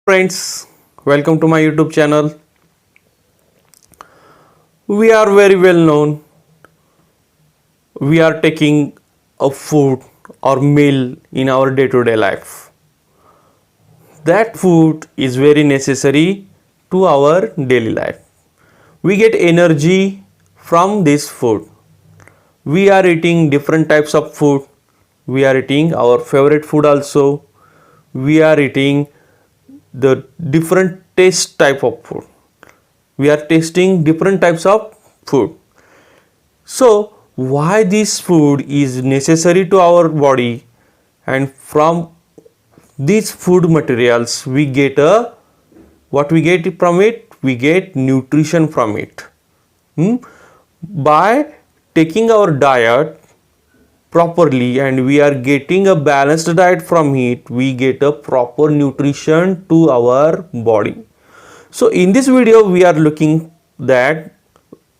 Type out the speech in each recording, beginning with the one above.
Friends, welcome to my YouTube channel. We are very well known. We are taking a food or meal in our day to day life. That food is very necessary to our daily life. We get energy from this food. We are eating different types of food. We are eating our favorite food also. We are eating the different taste type of food. We are tasting different types of food. So why this food is necessary to our body, and from these food materials we get a what we get from it, we get nutrition from it. By taking our diet properly and we are getting a balanced diet from it, we get a proper nutrition to our body. So in this video we are looking that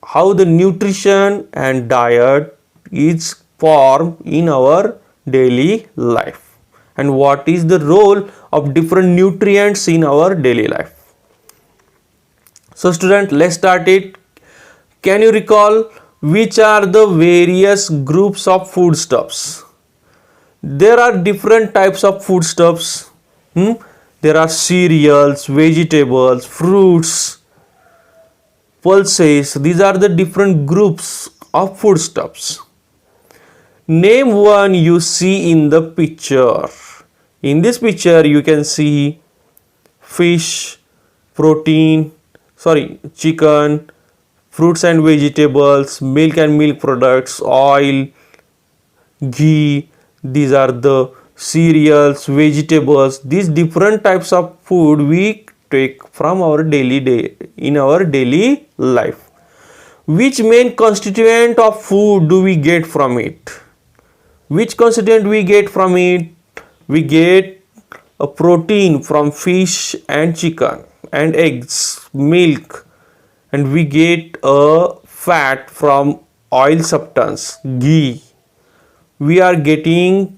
how the nutrition and diet is formed in our daily life and what is the role of different nutrients in our daily life. So student, let's start it. Can you recall which are the various groups of foodstuffs? There are different types of foodstuffs. There are cereals, vegetables, fruits, pulses. These are the different groups of foodstuffs. Name one you see in the picture. In this picture you can see fish, chicken, fruits and vegetables, milk and milk products, oil, ghee. These are the cereals, vegetables. These different types of food we take from our in our daily life. Which main constituent of food do we get from it? Which constituent we get from it? We get a protein from fish and chicken and eggs, milk, and we get a fat from oil substance, ghee. We are getting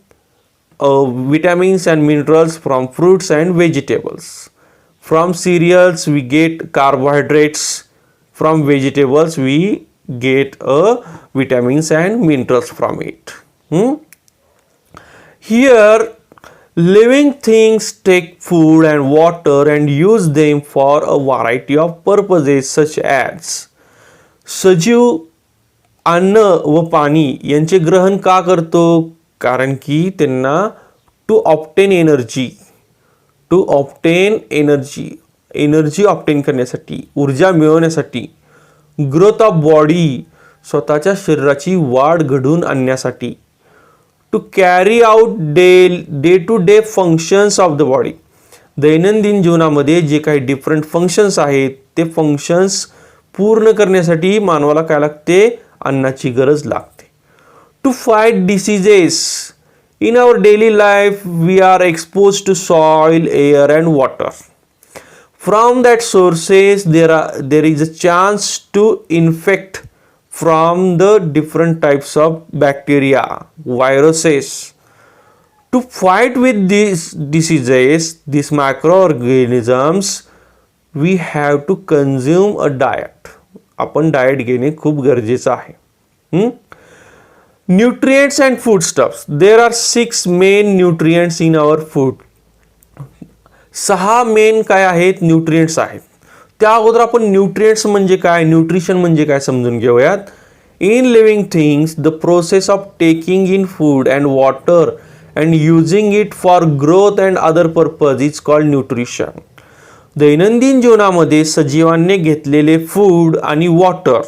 vitamins and minerals from fruits and vegetables. From cereals we get carbohydrates. From vegetables we get vitamins and minerals from it. Here living things take food and water and use them for a variety of purposes such as सजीव अन्न व पाणी यांचे ग्रहण का करतो? कारण की त्यांना टू ऑब्टेन एनर्जी ऑब्टेन करण्यासाठी, ऊर्जा मिळवण्यासाठी, ग्रोथ ऑफ बॉडी, स्वतःच्या शरीराची वाढ घडवून आणण्यासाठी, to carry out day to day functions of the body. दैनंदिन जीवनामध्ये जे काही डिफरंट फंक्शन्स आहेत ते फंक्शन्स पूर्ण करण्यासाठी मानवाला काय लागते? अन्नाची गरज लागते. To fight diseases. In our daily life we are expose to soil, air and water. From that sources there is a chance to infect from the different types of bacteria, viruses. To fight with these diseases, these microorganisms, we have to consume a diet. आपण diet घेणे खूप गरजेचं आहे. Nutrients and foodstuffs. There are 6 main nutrients in our food. 6 main काय आहेत? Nutrients आहेत. त्या अगोदर आपण न्यूट्रिएंट्स म्हणजे काय, न्यूट्रिशन म्हणजे काय समजून घेऊयात. In living things the process of taking in food and water and using it for growth and other purpose is called nutrition. दैनंदिन जीवनामध्ये सजीवांनी घेतलेले फूड आणि वॉटर,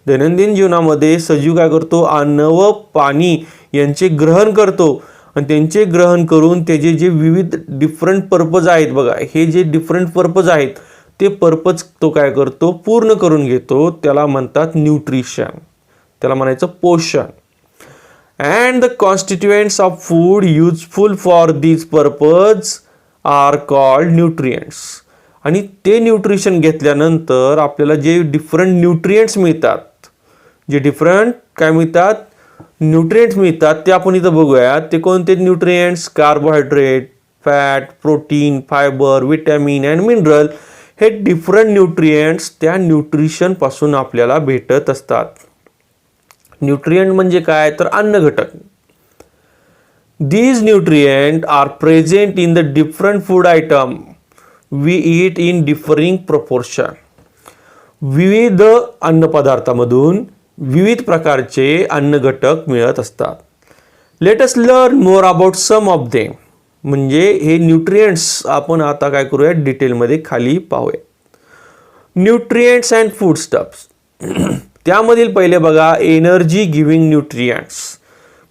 दैनंदिन जीवनामध्ये सजीव काय करतो? अन्न व पाणी यांचे ग्रहण करतो आणि त्यांचे ग्रहण करून त्याचे जे विविध डिफरंट पर्पज आहेत बघा, हे जे डिफरंट पर्पज आहेत ते पर्पज तो काय करतो? पूर्ण करून घेतो. त्याला म्हणतात न्यूट्रिशन, त्याला म्हणायचं पोषण. And the constituents of food useful for this purpose are called nutrients. आणि ते न्यूट्रिशन घेतल्यानंतर आपल्याला जे डिफरंट न्यूट्रिएंट्स मिळतात, जे डिफरंट काय मिळतात? न्यूट्रिएंट्स मिळतात ते आपण इथं बघूयात. ते कोणते nutrients? Carbohydrate, fat, protein, fibre, vitamin and mineral हे डिफरंट न्यूट्रिएंट्स त्या न्यूट्रिशनपासून आपल्याला भेटत असतात. न्यूट्रिएंट म्हणजे काय तर अन्न घटक. These nutrients are present in the different food item we eat in differing proportion. विविध अन्नपदार्थामधून विविध प्रकारचे अन्न घटक मिळत असतात. Let us learn more about some of them. म्हणजे हे न्यूट्रिएंट्स आपण आता काय करूया डिटेलमध्ये खाली पाहूया. Nutrients and food stuffs. त्यामधील पहिले बघा एनर्जी गिव्हिंग न्यूट्रिएंट्स.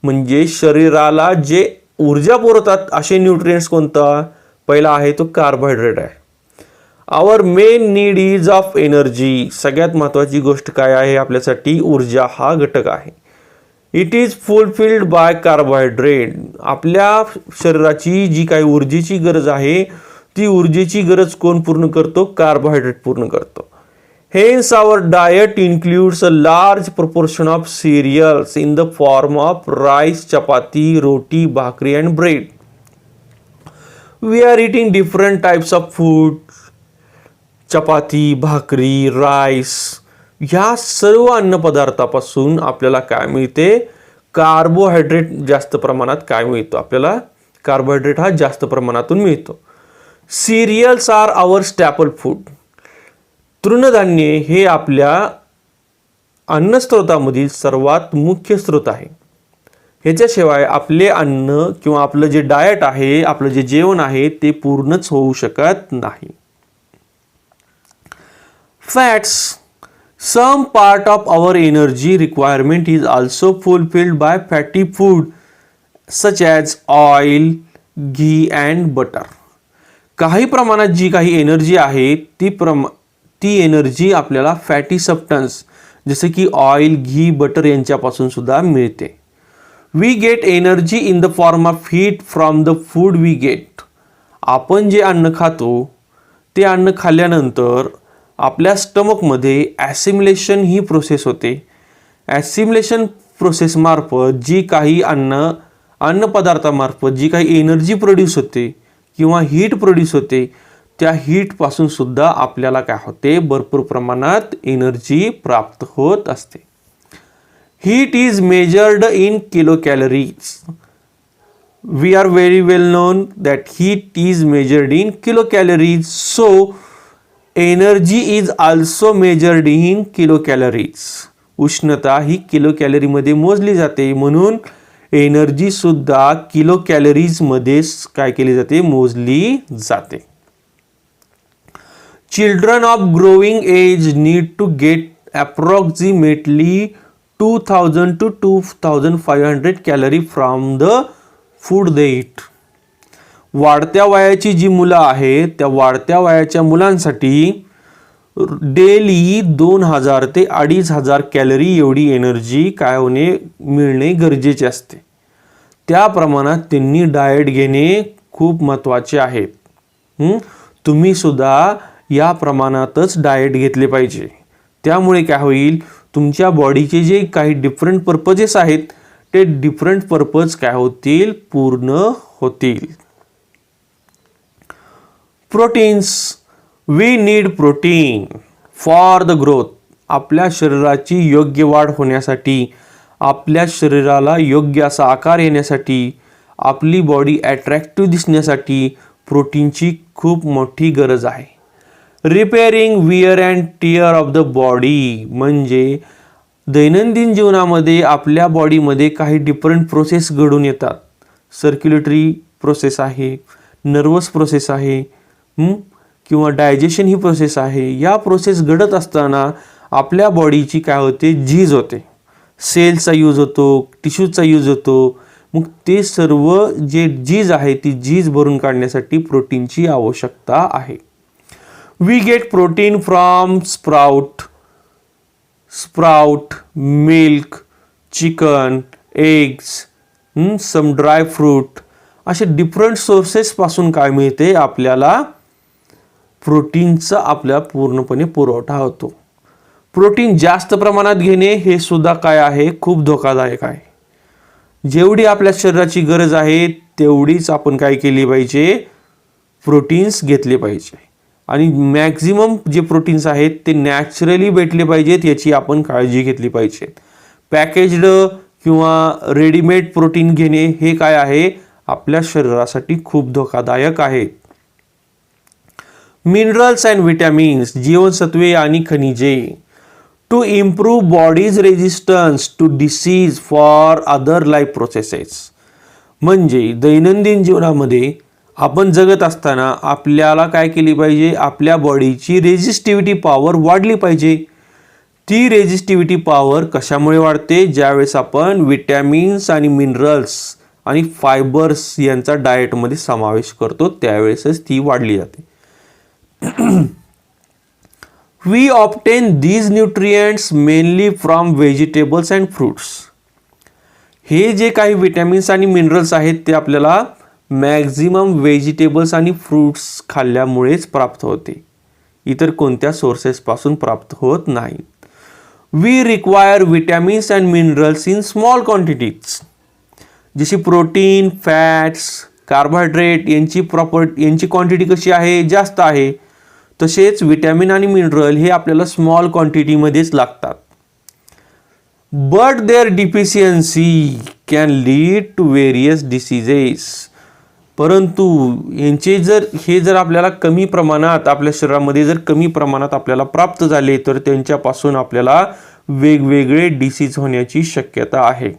म्हणजे शरीराला जे ऊर्जा पुरवतात असे न्यूट्रिएंट्स कोणता? पहिला आहे तो कार्बोहायड्रेट आहे. Our main need is of energy. सगळ्यात महत्त्वाची गोष्ट काय आहे आपल्यासाठी? ऊर्जा हा घटक आहे. It is fulfilled by carbohydrate. आपल्या शरीराची जी काही ऊर्जेची गरज आहे ती ऊर्जेची गरज कोण पूर्ण करतो? कार्बोहायड्रेट पूर्ण करतो. Hence our diet includes a large proportion of cereals in the form of rice, chapati, roti, bhakri and bread. We are eating different types of food. चपाती, भाकरी, राईस ह्या सर्व अन्नपदार्थापासून आपल्याला काय मिळते? कार्बोहायड्रेट जास्त प्रमाणात काय मिळतो? आपल्याला कार्बोहायड्रेट हा जास्त प्रमाणातून मिळतो. सिरियल्स आर आवर स्टॅपल फूड. तृणधान्ये हे आपल्या अन्नस्त्रोतामधील सर्वात मुख्य स्रोत आहे. ह्याच्याशिवाय आपले अन्न किंवा आपलं जे डाएट आहे, आपलं जे जेवण आहे ते पूर्णच होऊ शकत नाही. Fats. Some part of our energy requirement is also fulfilled by fatty food such as oil, ghee and butter. काही प्रमाणात जी काही एनर्जी आहे ती एनर्जी आपल्याला फॅटी सबस्टन्स जसे की ऑइल, घी, बटर यांच्यापासून सुद्धा मिळते. We get energy in the form of heat from the food we get. आपण जे अन्न खातो ते अन्न खाल्ल्यानंतर आपल्या स्टमकमध्ये ॲसिमिलेशन ही प्रोसेस होते. ॲसिमिलेशन प्रोसेसमार्फत जी काही अन्नपदार्थामार्फत जी काही एनर्जी प्रोड्यूस होते किंवा हीट प्रोड्यूस होते त्या हीटपासून सुद्धा आपल्याला काय होते? भरपूर प्रमाणात एनर्जी प्राप्त होत असते. Heat is measured in kilo calories. We are very well known that heat is measured in kilo calories. So energy is also measured in kilo calories. उष्णता ही किलो कॅलरीमध्ये मोजली जाते, म्हणून एनर्जी सुद्धा किलो कॅलरीजमध्ये काय केली जाते? मोजली जाते. Children of growing age need to get approximately 2000 to 2500 calorie from the food they eat. वाढत्या वयाची जी मुलं आहेत त्या वाढत्या वयाच्या मुलांसाठी डेली 2000 ते 2500 कॅलरी एवढी एनर्जी मिळणे गरजेचे असते. त्या प्रमाणात त्यांनी डाएट घेणे खूप महत्त्वाचे आहे. तुम्ही सुद्धा या प्रमाणातच डाएट घेतले पाहिजे. त्यामुळे काय होईल? तुमच्या बॉडीचे जे काही डिफरंट पर्पजेस आहेत ते डिफरंट पर्पज काय होतील? पूर्ण होतील. Proteins. We need protein for the growth. आपल्या शरीराची योग्य वाढ होण्यासाठी, आपल्या शरीराला योग्य असा आकार येण्यासाठी, आपली बॉडी अट्रॅक्टिव्ह दिसण्यासाठी प्रोटीनची खूप मोठी गरज आहे. Repairing where and tear of the body. म्हणजे दैनंदिन जीवनामध्ये आपल्या बॉडीमध्ये काही डिफरंट प्रोसेस घडून येतात. सर्क्युलेटरी प्रोसेस आहे, नर्वस प्रोसेस आहे, किंवा डायजेशन ही प्रोसेस आहे. या प्रोसेस घडत असताना आपल्या बॉडीची काय होते? झीज होते. सेल्सचा यूज होतो, टिश्यूजचा यूज होतो. मग ते सर्व जे झीज आहे ती झीज भरून काढण्यासाठी प्रोटीनची आवश्यकता आहे. We get protein from sprout, milk, chicken, eggs, some dry fruit. असे डिफरंट सोर्सेस पासून काय मिळते? आपल्याला प्रोटीनचा आपल्या पूर्णपणे पुरवठा होतो. प्रोटीन जास्त प्रमाणात घेणे हे सुद्धा काय आहे? खूप धोकादायक आहे. जेवढी आपल्या शरीराची गरज आहे तेवढीच आपण काय केली पाहिजे, प्रोटीन्स घेतले पाहिजे. आणि मॅक्झिमम जे प्रोटीन्स आहेत ते नॅचरली भेटले पाहिजेत याची आपण काळजी घेतली पाहिजे. पॅकेज्ड किंवा रेडीमेड प्रोटीन घेणे हे काय आहे, आपल्या शरीरासाठी खूप धोकादायक आहे. मिनरल्स अँड विटॅमिन्स, जीवनसत्वे आणि खनिजे, to improve body's resistance to disease for other life processes. म्हणजे दैनंदिन जीवनामध्ये आपण जगत असताना आपल्याला काय केली पाहिजे, आपल्या बॉडीची रेजिस्टिव्हिटी पॉवर वाढली पाहिजे. ती रेजिस्टिव्हिटी पॉवर कशामुळे वाढते, ज्यावेळेस आपण विटॅमिन्स आणि मिनरल्स आणि फायबर्स यांचा डाएटमध्ये समावेश करतो त्यावेळेसच ती वाढली जाते. We obtain these nutrients mainly from vegetables and fruits. हे जे काही विटॅमिन्स आणि मिनरल्स आहेत ते आपल्याला मॅक्झिमम व्हेजिटेबल्स आणि फ्रूट्स खाल्ल्यामुळेच प्राप्त होते, इतर कोणत्या सोर्सेसपासून प्राप्त होत नाही. We require vitamins and minerals in small quantities. जशी प्रोटीन, फॅट्स, कार्बोहायड्रेट यांची क्वांटिटी कशी आहे, जास्त आहे. तसेच विटॅमिन आणि मिनरल हे आपल्याला स्मॉल क्वांटिटीमध्येच लागतात. But their deficiency can lead to various diseases. परंतु हे जर आपल्याला कमी प्रमाणात आपल्या शरीरामध्ये जर कमी प्रमाणात आपल्याला प्राप्त झाले तर त्यांच्यापासून आपल्याला वेगवेगळे डिसीज होण्याची शक्यता आहे.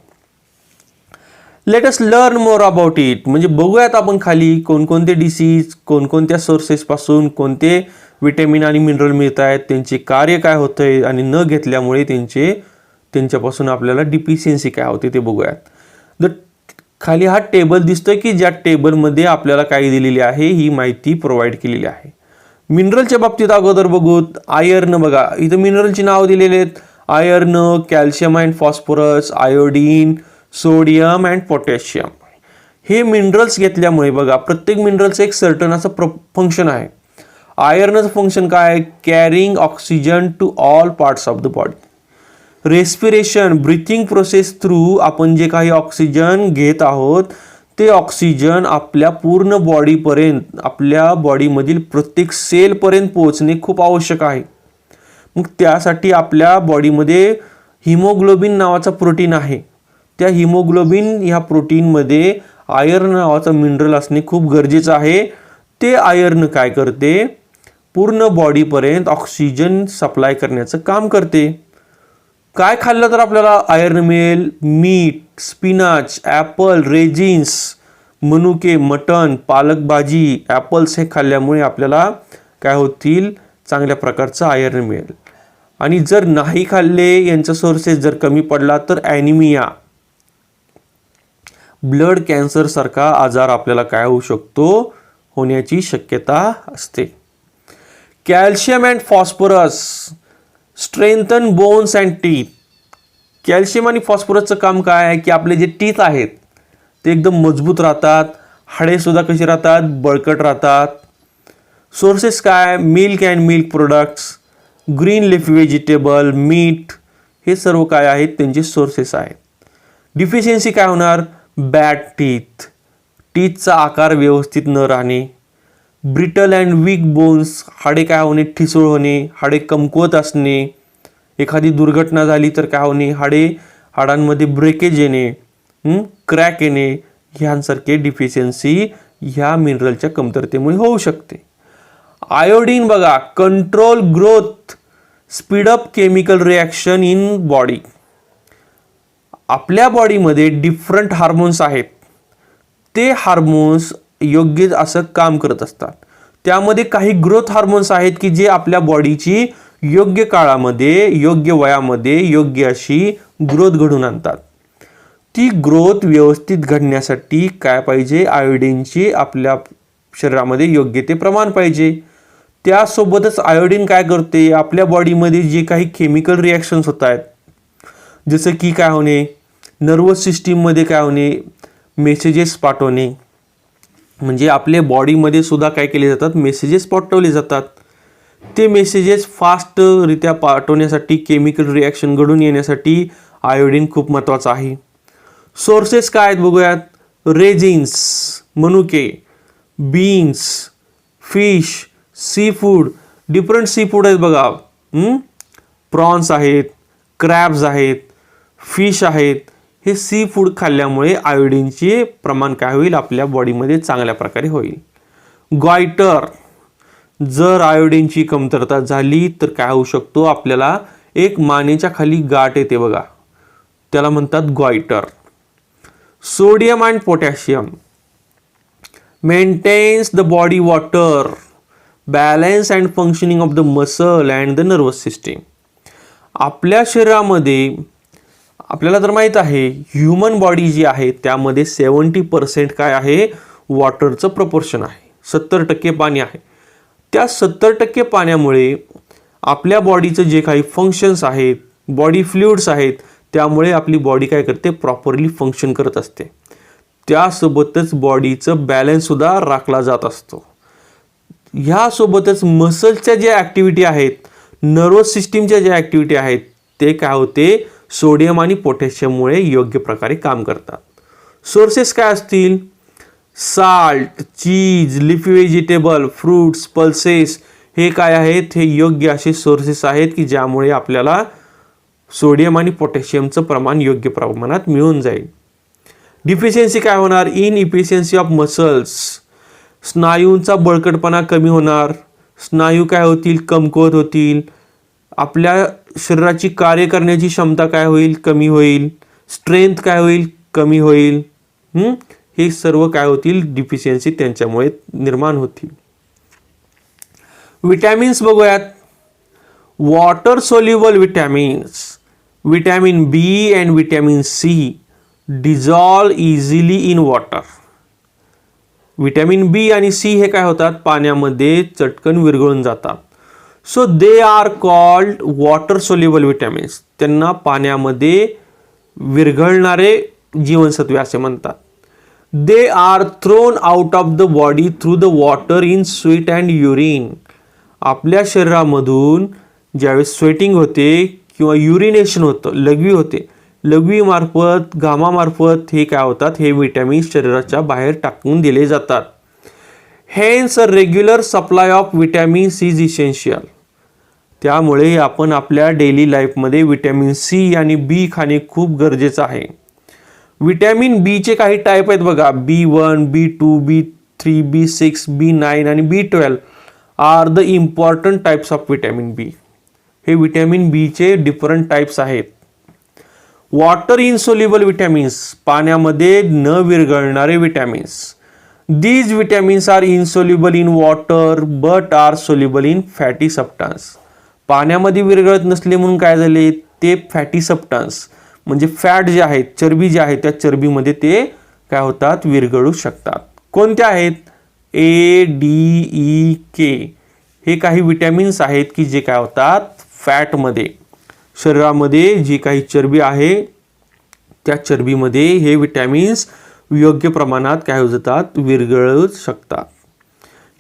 Late us learn more about it. म्हणजे बघूयात आपण खाली कोणकोणते डिसीज, कोणकोणत्या सोर्सेसपासून कोणते विटॅमिन आणि मिनरल मिळत आहेत, त्यांचे कार्य काय होतंय आणि न घेतल्यामुळे त्यांच्यापासून आपल्याला डिफिशियन्सी काय होते ते बघूयात. खाली हा टेबल दिसतोय की ज्या टेबलमध्ये आपल्याला काय दिलेली आहे, ही माहिती प्रोव्हाइड केलेली आहे. मिनरलच्या बाबतीत अगोदर बघू. आयर्न बघा, इथं मिनरलची नाव दिलेली आहेत. Iron, calcium and phosphorus, iodine, sodium and potassium. हे मिनरल्स घेतल्यामुळे बघा प्रत्येक मिनरलचं एक सर्टन असं फंक्शन आहे. आयर्नचं फंक्शन काय आहे, carrying oxygen two all parts of the body. Respiration, breathing process through आपण जे काही ऑक्सिजन घेत आहोत ते ऑक्सिजन आपल्या पूर्ण बॉडीपर्यंत, आपल्या बॉडीमधील प्रत्येक सेलपर्यंत पोहोचणे खूप आवश्यक आहे. मग त्यासाठी आपल्या बॉडीमध्ये हिमोग्लोबिन नावाचा प्रोटीन आहे. त्या हिमोग्लोबिन ह्या प्रोटीनमध्ये आयर्न नावाचा मिनरल असणे खूप गरजेचं आहे. ते आयर्न काय करते, पूर्ण बॉडीपर्यंत ऑक्सिजन सप्लाय करण्याचं काम करते. काय खाल्लं तर आपल्याला आयर्न मिळेल, मीठ, स्पिनाच, ॲपल, रेजिन्स, मनुके, मटण, पालक भाजी, ॲपल्स हे खाल्ल्यामुळे आपल्याला काय होतील, चांगल्या प्रकारचं आयर्न मिळेल. आणि जर नाही खाल्ले, यांचा सोर्सेस जर कमी पडला तर ॲनिमिया, ब्लड कॅन्सर सारखा आजार आपल्याला काय होऊ शकतो, होण्याची शक्यता असते. Calcium and phosphorus strengthen bones and teeth. Calcium आणि फॉस्फरसचं काम काय आहे की आपले जे टीथ आहेत ते एकदम मजबूत राहतात, हाडे सुद्धा कशी राहतात, बळकट राहतात. सोर्सेस काय, milk and milk products, green leafy vegetable, मीठ, हे सर्व काय आहेत त्यांचे सोर्सेस आहेत. डिफिशियन्सी काय होणार, बॅड टीथ, टीथचा आकार व्यवस्थित न राहणे, ब्रिटल अँड वीक बोन्स, हाडे काय होणे, ठिसूळ होणे, हाडे कमकुवत असणे, एखादी दुर्घटना झाली तर काय होणे, हाडांमध्ये ब्रेकेज येणे, क्रॅक येणे, ह्यांसारखे डिफिशियन्सी ह्या मिनरलच्या कमतरतेमुळे होऊ शकते. आयोडीन बघा, control growth, speed up chemical reaction in body. आपल्या बॉडीमध्ये डिफरंट हार्मोन्स आहेत, ते हार्मोन्स योग्य असं काम करत असतात. त्यामध्ये काही ग्रोथ हार्मोन्स आहेत की जे आपल्या बॉडीची योग्य काळामध्ये, योग्य वयामध्ये योग्य अशी ग्रोथ घडवून आणतात. ती ग्रोथ व्यवस्थित घडण्यासाठी काय पाहिजे, आयोडीनची आपल्या शरीरामध्ये योग्य ते प्रमाण पाहिजे. त्यासोबतच आयोडीन काय करते, आपल्या बॉडीमध्ये जे काही केमिकल रिॲक्शन्स होत आहेत, जसं की काय होणे, नर्वस सिस्टीममध्ये काय होणे, मेसेजेस पाठवणे. म्हणजे आपल्या बॉडीमध्ये सुद्धा काय केले जातात, मेसेजेस पाठवले जातात. ते मेसेजेस फास्टरित्या पाठवण्यासाठी, केमिकल रिॲक्शन घडून येण्यासाठी आयोडीन खूप महत्त्वाचं आहे. सोर्सेस काय आहेत बघूयात. रेजिन्स मनुके, beans, fish, sea food, different sea food आहेत बघा. प्रॉन्स आहेत, क्रॅब्स आहेत, फिश आहेत. हे सी फूड खाल्ल्यामुळे आयोडीनचे प्रमाण काय होईल आपल्या बॉडीमध्ये चांगल्या प्रकारे होईल. गॉयटर, जर आयोडीनची कमतरता झाली तर काय होऊ शकतो, आपल्याला एक मानेच्या खाली गाठ येते बघा, त्याला म्हणतात goitre. Sodium and potassium maintains the body water, balance and functioning of the muscle and the nervous system. आपल्या शरीरामध्ये आपल्याला तर माहीत आहे ह्युमन बॉडी जी आहे त्यामध्ये 70% काय आहे, वॉटरचं प्रपोर्शन आहे. 70% पाणी आहे. त्या 70% पाण्यामुळे आपल्या बॉडीचं जे काही फंक्शन्स आहेत, बॉडी फ्लुइड्स आहेत, त्यामुळे आपली बॉडी काय करते, प्रॉपरली फंक्शन करत असते. त्यासोबतच बॉडीचं बॅलन्ससुद्धा राखला जात असतो. ह्यासोबतच मसल्सच्या ज्या ॲक्टिव्हिटी आहेत, नर्वस सिस्टीमच्या ज्या ॲक्टिव्हिटी आहेत, ते काय होते, सोडियम आणि पोटॅशियममुळे योग्य प्रकारे काम करतात. सोर्सेस काय असतील, साल्ट, चीज, लिफी व्हेजिटेबल, फ्रूट्स, पल्सेस, हे काय आहेत, हे योग्य असे सोर्सेस आहेत की ज्यामुळे आपल्याला सोडियम आणि पोटॅशियमचं प्रमाण योग्य प्रमाणात मिळून जाईल. डिफिशियन्सी काय होणार, इन इफिशियन्सी ऑफ मसल्स, स्नायूंचा बळकटपणा कमी होणार, स्नायू काय होतील, कमकुवत होतील, आपल्या शरीराची कार्य करण्याची क्षमता काय होईल, कमी होईल, स्ट्रेंथ काय होईल, कमी होईल. हे सर्व काय होतील, डिफिशियन्सी त्यांच्यामुळे निर्माण होतील. विटॅमिन्स बघूयात. Water soluble vitamins, vitamin B and vitamin C dissolve easily in water. Vitamin B आणि सी हे काय होतात, पाण्यामध्ये चटकन विरघळून जातात. So they are called water soluble vitamins. त्यांना पाण्यामध्ये विरघळणारे जीवनसत्वे असे म्हणतात. They are thrown out of the body through the water in sweat and urine. आपल्या शरीरामधून ज्यावेळेस स्वेटिंग होते किंवा युरिनेशन होतं, लघवी होते, लघवीमार्फत, घामामार्फत हे काय होतात, हे विटॅमिन्स शरीराच्या बाहेर टाकून दिले जातात. Hence a regular supply of vitamins is essential. त्यामुळे आपण आपल्या डेली लाईफमध्ये विटॅमिन सी आणि बी खाणे खूप गरजेचं आहे. विटॅमिन बीचे काही टाईप आहेत बघा, B1, B2, B3, B6, B9 आणि B12 are the important types of vitamin B. हे विटॅमिन बीचे डिफरंट टाईप्स आहेत. वॉटर इनसोल्युबल विटॅमिन्स, पाण्यामध्ये न विरघळणारे vitamins. These vitamins are insoluble in water but are soluble in fatty substance. पाण्यामध्ये विरघळत नसले म्हणून काय झाले, ते फॅटी सबस्टन्स म्हणजे फॅट जे आहेत, चरबी जे आहे, त्या चरबीमध्ये ते काय होतात, विरघळू शकतात. कोणत्या आहेत, A, D, E, K हे काही विटॅमिन्स आहेत की जे काय होतात, फॅटमध्ये, शरीरामध्ये जी काही चरबी आहे त्या चरबीमध्ये हे विटॅमिन्स योग्य प्रमाणात काय होतात, विरघळू शकतात.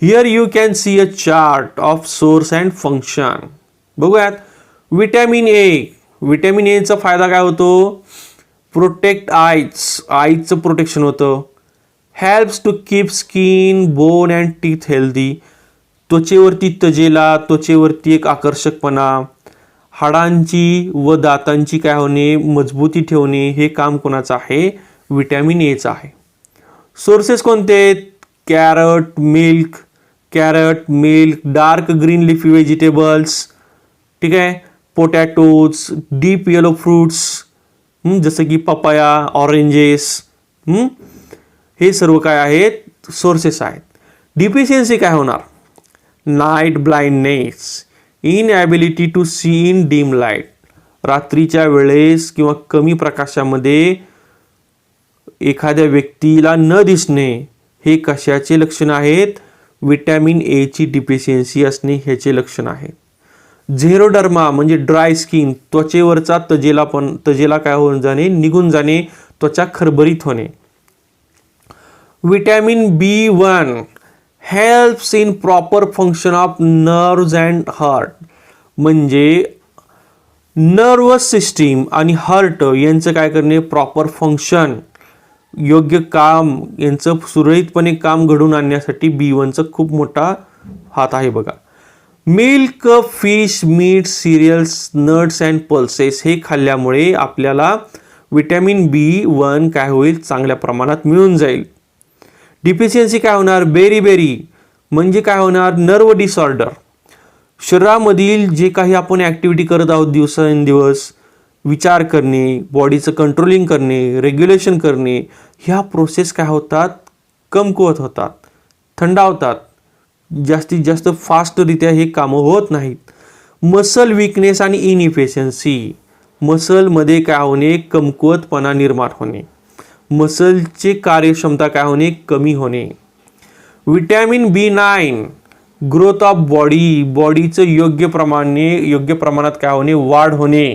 Here you can see a chart of source and function. बघूयात. विटॅमिन ए, विटॅमिन एचा फायदा काय होतो, प्रोटेक्ट आईचं प्रोटेक्शन होतं. Helps to keep skin, bone and teeth healthy. त्वचेवरती तजेला, त्वचेवरती एक आकर्षकपणा, हाडांची व दातांची काय होणे, मजबूती ठेवणे, हे काम कोणाचं आहे, विटॅमिन एचं आहे. सोर्सेस कोणते आहेत, carrot milk, dark green leafy vegetables, ठीक आहे, पोटॅटोज, डीप येलो फ्रूट्स जसं की पपाया, ऑरेंजेस, हे सर्व काय आहेत, सोर्सेस आहेत. डिफिशियन्सी काय होणार, night blindness, inability to see in dim light. रात्रीच्या वेळेस किंवा कमी प्रकाशामध्ये एखाद्या व्यक्तीला न दिसणे, हे कशाचे लक्षण आहेत, विटॅमिन ए ची डिफिशियन्सी असणे ह्याचे लक्षण आहेत. झेरोडर्मा म्हणजे ड्राय स्किन, त्वचेवरचा तजेला काय होऊन जाणे, निघून जाणे, त्वचा खरबरीत होणे. Vitamin B1 helps in proper function of nerves and heart. म्हणजे नर्वस सिस्टीम आणि हार्ट यांचं काय करणे, प्रॉपर फंक्शन, योग्य काम यांचं सुरळीतपणे काम घडून आणण्यासाठी B1चा खूप मोठा हात आहे बघा. Milk, fish, meat, cereals, nuts and pulses हे खाल्ल्यामुळे आपल्याला विटॅमिन B1 काय होईल, चांगल्या प्रमाणात मिळून जाईल. डिफिशियन्सी काय होणार, बेरी म्हणजे काय होणार, नर्व डिसऑर्डर. शरीरामधील जे काही आपण ॲक्टिव्हिटी करत आहोत दिवसेंदिवस, विचार करणे, बॉडीचं कंट्रोलिंग करणे, रेग्युलेशन करणे, ह्या प्रोसेस काय होतात, कमकुवत होतात, थंडावतात. जास्तीत जास्त फास्टरित्या हे कामं होत नाहीत. मसल विकनेस आणि इनइफिशियन्सी, मसलमध्ये काय होणे, कमकुवतपणा निर्माण होणे, मसलची कार्यक्षमता काय होणे, कमी होणे. विटॅमिन B9, ग्रोथ ऑफ बॉडीचं योग्य प्रमाणात काय होणे, वाढ होणे,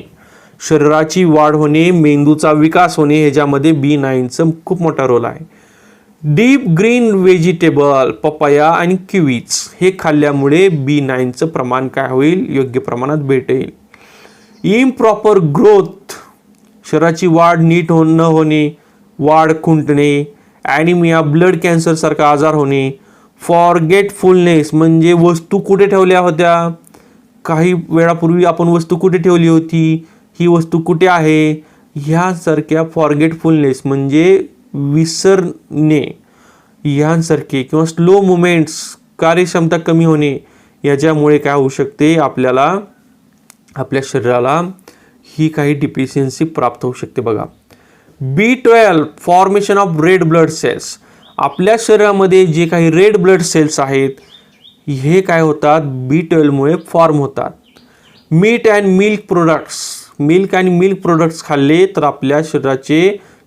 शरीराची वाढ होणे, मेंदूचा विकास होणे, ह्याच्यामध्ये B9चं खूप मोठा रोल आहे. डीप ग्रीन व्हेजिटेबल, पपया आणि किवीज हे खाल्ल्यामुळे B9चं प्रमाण काय होईल, योग्य प्रमाणात भेटेल. इम्प्रॉपर ग्रोथ, शरीराची वाढ नीट न होणे, वाढ खुंटणे, ॲनिमिया, ब्लड कॅन्सर सारखा आजार होणे. फॉरगेटफुलनेस म्हणजे वस्तू कुठे ठेवल्या होत्या, काही वेळापूर्वी आपण वस्तू कुठे ठेवली होती, ही वस्तू कुठे आहे, ह्यासारख्या फॉरगेटफुलनेस म्हणजे विसरणे यांसारखे, किंवा स्लो मुवमेंट्स, कार्यक्षमता कमी होणे, याच्यामुळे काय होऊ शकते, आपल्या शरीराला ही काही डिफिशियन्सी प्राप्त होऊ शकते बघा. B12, formation of red blood cells, आपल्या शरीरामध्ये जे काही रेड ब्लड सेल्स आहेत हे काय होतात, B12 मुळे फॉर्म होतात. मीट अँड मिल्क प्रोडक्ट्स खाल्ले तर आपल्या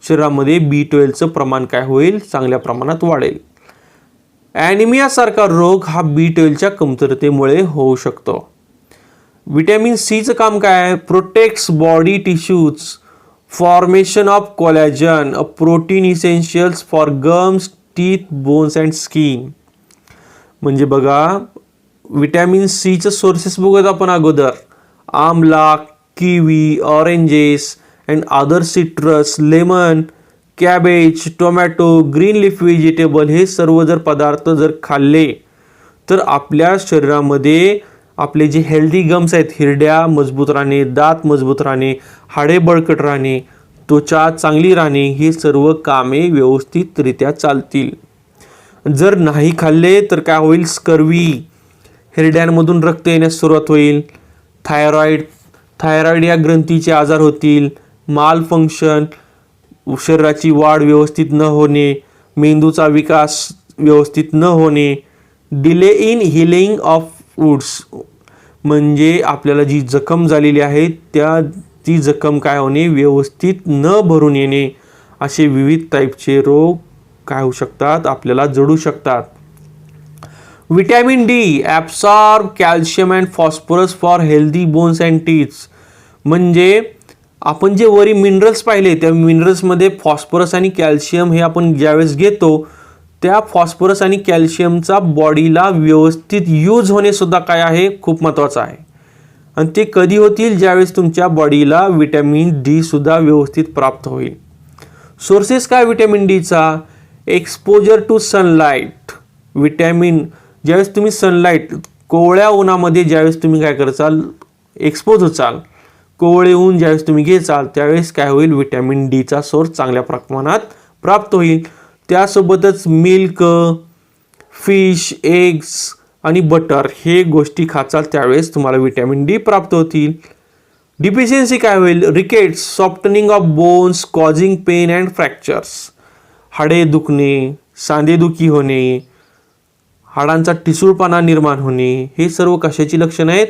शरीरामध्ये B12चं प्रमाण काय होईल, चांगल्या प्रमाणात वाढेल. ॲनिमिया सारखा रोग हा B12च्या कमतरतेमुळे होऊ शकतो. विटॅमिन Cचं काम काय आहे, protects body tissues, formation of collagen, a protein essentials for gums, teeth, bones and skin. म्हणजे बघा, विटॅमिन Cचं सोर्सेस बघूयात आपण अगोदर. Amla, kiwi, oranges and other citrus, lemon, cabbage, tomato, green leaf vegetable हे सर्व जर पदार्थ जर खाल्ले तर आपल्या शरीरामध्ये आपले जे हेल्दी गम्स आहेत, हिरड्या मजबूत राहणे, दात मजबूत राहणे, हाडे बळकट राहणे, त्वचा चांगली राहणे, हे सर्व कामे व्यवस्थितरित्या चालतील. जर नाही खाल्ले तर काय होईल, स्कर्वी, हिरड्यांमधून रक्त येण्यास सुरुवात होईल, थायरॉइड या ग्रंथीचे आजार होतील, माल फंक्शन, शरीराची वाढ व्यवस्थित न होणे, मेंदूचा विकास व्यवस्थित न होणे, delay in healing of wounds म्हणजे आपल्याला जी जखम झालेली आहे ती जखम काय होणे, व्यवस्थित न भरून येणे, असे विविध टाईपचे रोग काय होऊ शकतात, आपल्याला जडू शकतात. Vitamin D absorb calcium and phosphorus for healthy bones and teeths. म्हणजे आपण जे वरी मिनरल्स पाहिले त्या मिनरल्समध्ये फॉस्फरस आणि कॅल्शियम हे आपण ज्यावेळेस घेतो त्या फॉस्फरस आणि कॅल्शियमचा बॉडीला व्यवस्थित यूज होणे सुद्धा काय आहे, खूप महत्त्वाचं आहे. आणि ते कधी होतील, ज्यावेळेस तुमच्या बॉडीला विटॅमिन D सुद्धा व्यवस्थित प्राप्त होईल. सोर्सेस काय विटॅमिन Dचा, एक्सपोजर टू सनलाईट. ज्यावेळेस तुम्ही सनलाईट, कोवळ्या उन्हामध्ये ज्यावेळेस तुम्ही काय करचाल, एक्सपोज होचाल, कोवळे ऊन ज्यावेळेस तुम्ही घेचाल त्यावेळेस काय होईल, विटॅमिन Dचा सोर्स चांगल्या प्रमाणात प्राप्त होईल. त्यासोबतच मिल्क, फिश, एग्स आणि बटर हे गोष्टी खाचाल त्यावेळेस तुम्हाला विटॅमिन D प्राप्त होतील. डिफिशियन्सी काय होईल, rickets, softening of bones causing pain and fractures. हाडे दुखणे, सांधेदुखी होणे, हाडांचा ठिसूळपणा निर्माण होणे, हे सर्व कशाची लक्षणं आहेत,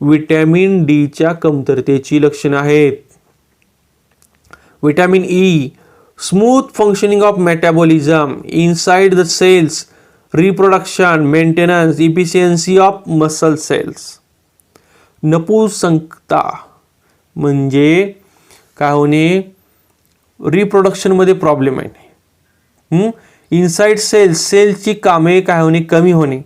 विटॅमिन Dच्या कमतरतेची लक्षणं आहेत. Vitamin E, smooth functioning of metabolism inside the cells, reproduction, maintenance, efficiency of muscle cells. नपुंसकता म्हणजे काय होणे, रिप्रोडक्शनमध्ये प्रॉब्लेम आहे. इनसाइड सेल्सची कामे काय होणे, कमी होणे.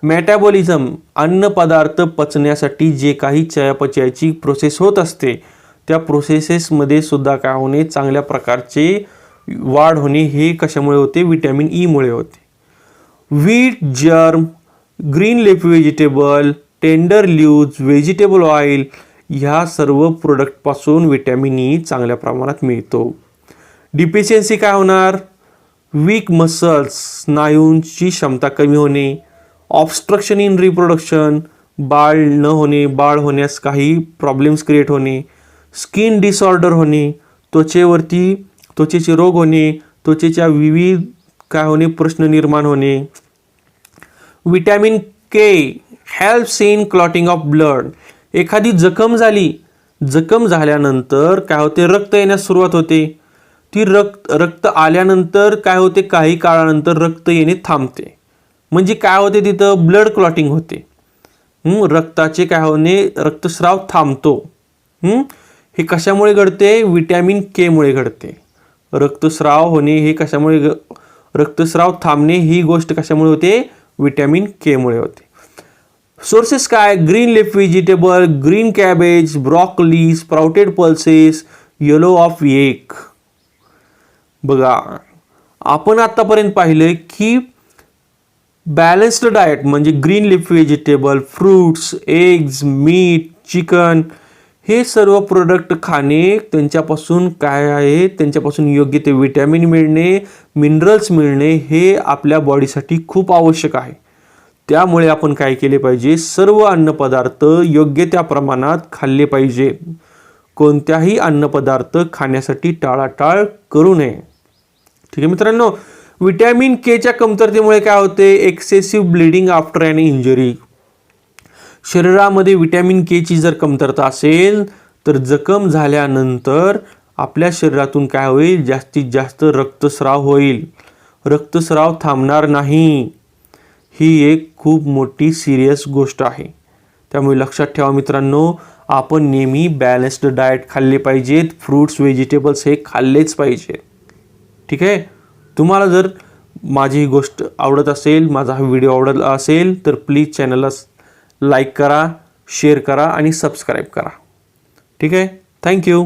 मेटाबॉलिझम, अन्न पदार्थ पचण्यासाठी जे काही चयापचयाची प्रोसेस होत असते त्या प्रोसेसेसमध्ये सुद्धा काय होणे, चांगल्या प्रकारचे वाढ होणे हे कशामुळे होते? विटॅमिन ई मुळे होते. Wheat, germ, green leafy vegetable, tender leaves, vegetable oil ह्या सर्व प्रोडक्टपासून विटॅमिन ई चांगल्या प्रमाणात मिळतो. डिफिशियन्सी काय होणार? वीक मसल्स, स्नायूंची क्षमता कमी होणे, ऑब्स्ट्रक्शन इन रिप्रोडक्शन, बाळ न होणे, बाळ होण्यास काही प्रॉब्लेम्स क्रिएट होणे, स्किन डिसऑर्डर होणे, त्वचेचे रोग होणे, त्वचेच्या विविध काय होणे प्रश्न निर्माण होणे. Vitamin K helps in clotting of blood. एखादी जखम झाल्यानंतर काय होते? रक्त येण्यास सुरुवात होते. ती रक्त आल्यानंतर काय होते? काही काळानंतर रक्त येणे थांबते. म्हणजे काय होते? तिथं ब्लड क्लॉटिंग होते. रक्ताचे काय होणे? रक्तस्राव थांबतो. हे कशामुळे घडते? विटॅमिन के मुळे घडते. रक्तस्राव होणे हे कशामुळे? रक्तस्राव थांबणे ही गोष्ट कशामुळे होते? विटॅमिन के मुळे होते. सोर्सेस काय? Green leaf vegetable, green cabbage, broccoli, sprouted pulses, yellow of egg. बघा, आपण आतापर्यंत पाहिलं की बॅलन्स्ड डाएट म्हणजे green leaf vegetable, fruits, eggs, meat, chicken हे सर्व प्रोडक्ट खाणे, त्यांच्यापासून काय आहे? त्यांच्यापासून योग्य ते विटॅमिन मिळणे, मिनरल्स मिळणे हे आपल्या बॉडीसाठी खूप आवश्यक आहे. त्यामुळे आपण काय केले पाहिजे? सर्व अन्नपदार्थ योग्य त्या प्रमाणात खाल्ले पाहिजे. कोणत्याही अन्नपदार्थ खाण्यासाठी टाळाटाळ करू नये. ठीक आहे मित्रांनो. विटॅमिन केच्या कमतरतेमुळे काय होते? Excessive bleeding after an injury. शरीरामध्ये विटॅमिन केची जर कमतरता असेल तर जखम झाल्यानंतर आपल्या शरीरातून काय होईल? जास्तीत जास्त रक्तस्राव होईल. रक्तस्राव थांबणार नाही. ही एक खूप मोठी सिरियस गोष्ट आहे. त्यामुळे लक्षात ठेवा मित्रांनो, आपण नेहमी बॅलन्स्ड डाएट खाल्ले पाहिजेत. फ्रूट्स, व्हेजिटेबल्स हे खाल्लेच पाहिजे. ठीक आहे. तुम्हाला जर माझी ही गोष्ट आवडत असेल, माझा हा व्हिडिओ आवडत असेल तर प्लीज चॅनलला लाईक करा, शेअर करा आणि सबस्क्राईब करा. ठीक आहे. थँक्यू.